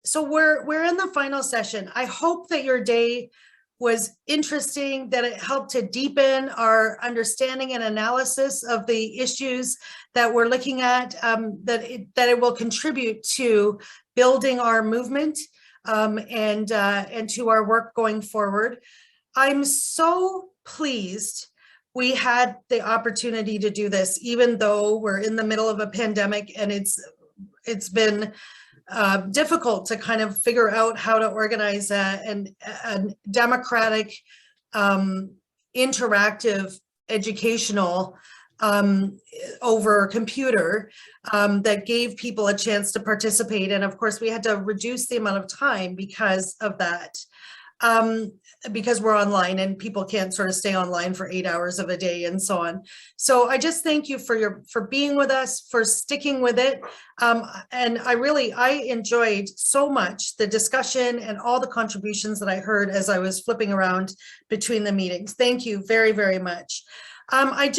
So we're in the final session. I hope that your day was interesting, that it helped to deepen our understanding and analysis of the issues that we're looking at, that it will contribute to building our movement and to our work going forward. I'm so pleased we had the opportunity to do this, even though we're in the middle of a pandemic and it's been difficult to kind of figure out how to organize a democratic, interactive, educational over computer that gave people a chance to participate. And of course, we had to reduce the amount of time because of that. Because we're online and people can't sort of stay online for 8 hours of a day and so on. So I just thank you for being with us, for sticking with it. And I enjoyed so much the discussion and all the contributions that I heard as I was flipping around between the meetings. Thank you very, very much. I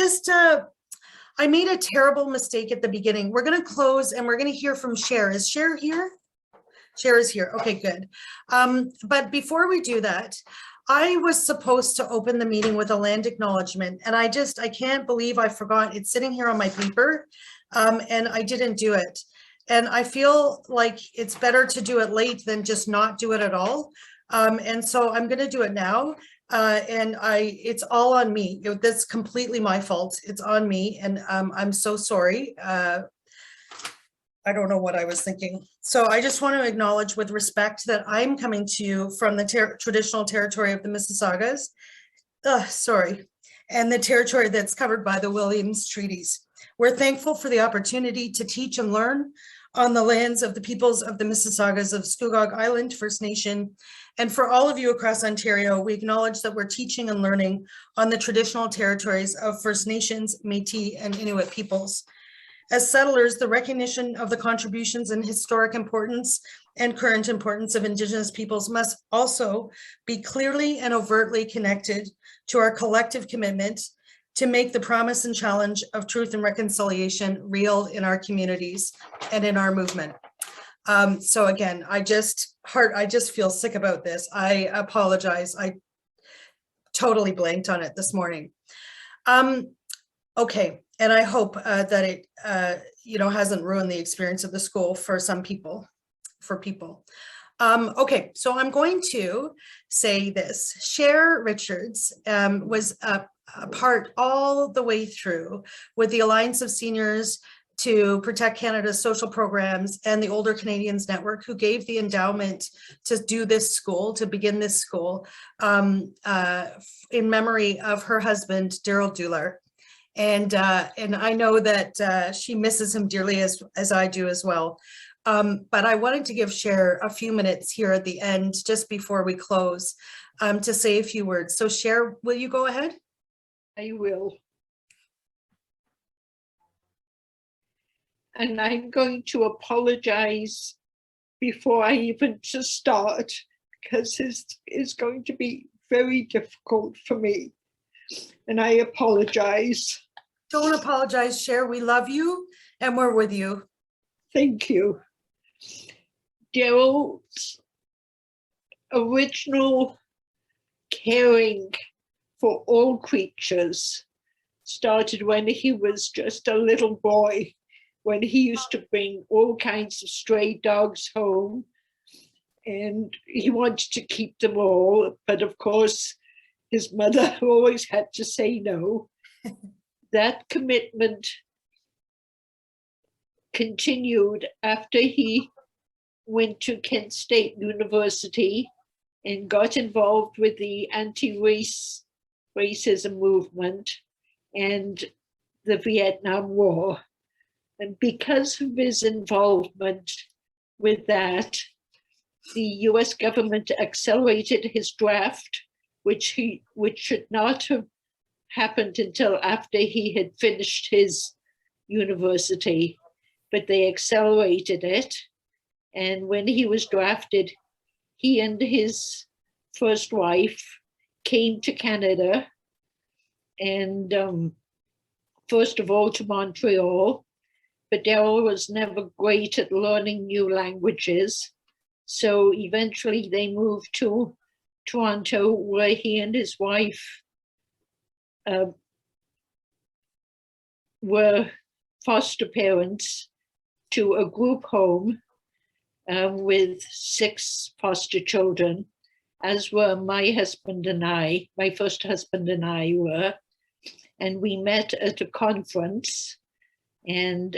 made a terrible mistake at the beginning. We're going to close and we're going to hear from Cher. Is Cher here? Cher is here. Okay, good. But before we do that, I was supposed to open the meeting with a land acknowledgement, and I can't believe I forgot. It's sitting here on my paper, and I didn't do it. And I feel like it's better to do it late than just not do it at all. And so I'm going to do it now. And it's all on me. That's completely my fault. It's on me, and I'm so sorry. I don't know what I was thinking. So I just want to acknowledge with respect that I'm coming to you from the traditional territory of the Mississaugas, and the territory that's covered by the Williams Treaties. We're thankful for the opportunity to teach and learn on the lands of the peoples of the Mississaugas of Scugog Island First Nation. And for all of you across Ontario, we acknowledge that we're teaching and learning on the traditional territories of First Nations, Métis, and Inuit peoples. As settlers, the recognition of the contributions and historic importance and current importance of Indigenous peoples must also be clearly and overtly connected to our collective commitment to make the promise and challenge of truth and reconciliation real in our communities and in our movement. So again, I just feel sick about this. I apologize. I totally blanked on it this morning. Okay. And I hope that it, hasn't ruined the experience of the school for some people, Okay, so I'm going to say this. Cher Richards was a part all the way through with the Alliance of Seniors to Protect Canada's Social Programs and the Older Canadians Network, who gave the endowment to do this school, to begin this school, in memory of her husband, Derrell Dular. And I know that she misses him dearly as I do as well. But I wanted to give Cher a few minutes here at the end, just before we close, to say a few words. So Cher, will you go ahead? I will. And I'm going to apologize before I even just start, because it's going to be very difficult for me. And I apologize. Don't apologize, Cher. We love you and we're with you. Thank you. Derrell's original caring for all creatures started when he was just a little boy, when he used to bring all kinds of stray dogs home, and he wanted to keep them all, but of course his mother always had to say no. That commitment continued after he went to Kent State University and got involved with the anti-racism movement and the Vietnam War. And because of his involvement with that, the US government accelerated his draft, which should not have happened until after he had finished his university, but they accelerated it. And when he was drafted, he and his first wife came to Canada, and first of all to Montreal, but Derrell was never great at learning new languages. So eventually they moved to Toronto, where he and his wife were foster parents to a group home with 6 foster children, as were my husband and I, my first husband and I were. And we met at a conference, and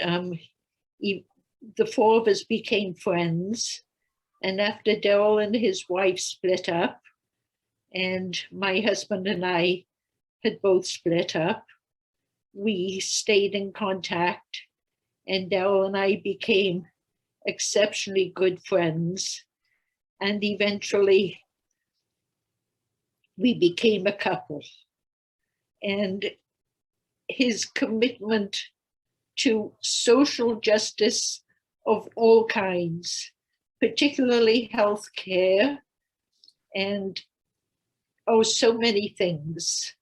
the 4 of us became friends. And after Derrell and his wife split up, and my husband and I had both split up, we stayed in contact, and Derrell and I became exceptionally good friends. And eventually we became a couple. And his commitment to social justice of all kinds, particularly health care, and so many things.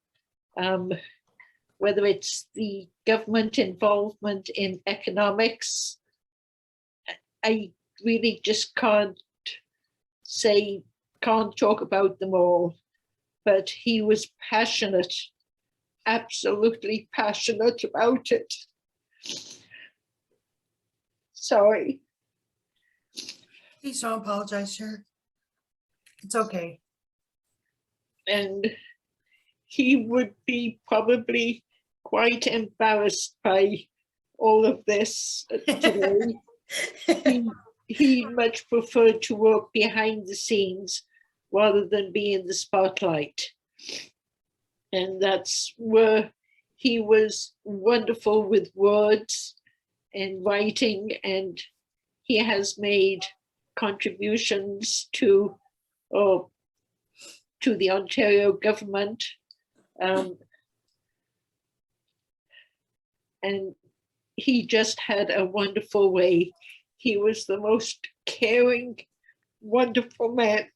Whether it's the government involvement in economics, I really just can't talk about them all, but he was passionate, absolutely passionate about it. Sorry. Please don't apologize, Cher. It's okay. And he would be probably quite embarrassed by all of this today. He much preferred to work behind the scenes rather than be in the spotlight. And that's where he was wonderful with words and writing, and he has made contributions to the Ontario government. And he just had a wonderful way. He was the most caring, wonderful man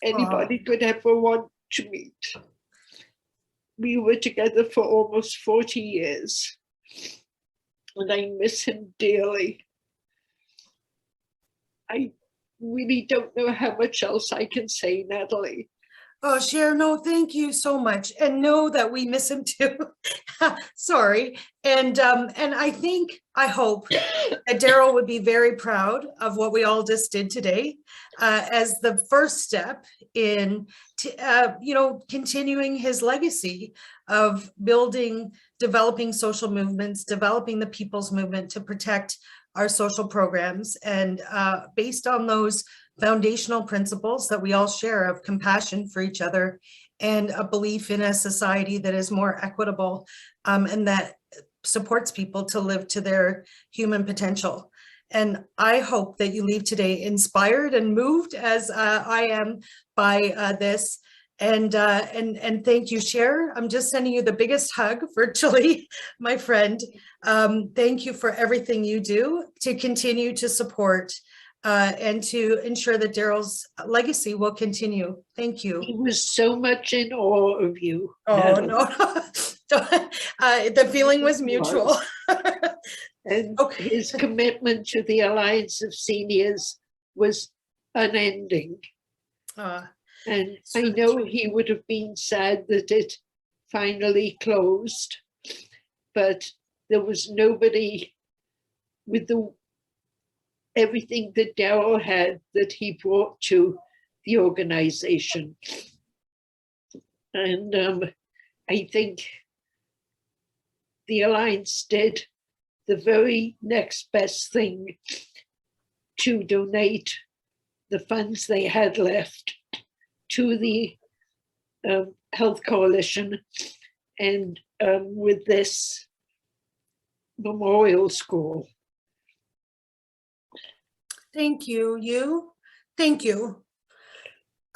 anybody could ever want to meet. We were together for almost 40 years, and I miss him dearly. I really don't know how much else I can say, Natalie. Oh, Cher, no, thank you so much. And know that we miss him too. Sorry. And I hope that Derrell would be very proud of what we all just did today as the first step in, continuing his legacy of developing social movements, developing the people's movement to protect our social programs. And based on those foundational principles that we all share of compassion for each other and a belief in a society that is more equitable and that supports people to live to their human potential. And I hope that you leave today inspired and moved as I am by this. And thank you, Cher. I'm just sending you the biggest hug virtually, my friend. Thank you for everything you do to continue to support and to ensure that Derrell's legacy will continue. Thank you. He was so much in awe of you. Oh, Natalie. no. The feeling was mutual. And Okay. his commitment to the Alliance of Seniors was unending. And I know he would have been sad that it finally closed, but there was nobody with everything that Derrell had that he brought to the organization. And I think the Alliance did the very next best thing to donate the funds they had left to the Health Coalition and with this memorial school. Thank you. Thank you.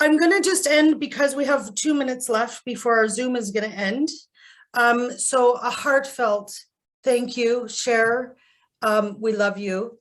I'm going to just end because we have 2 minutes left before our Zoom is going to end. So a heartfelt thank you, Cher. We love you.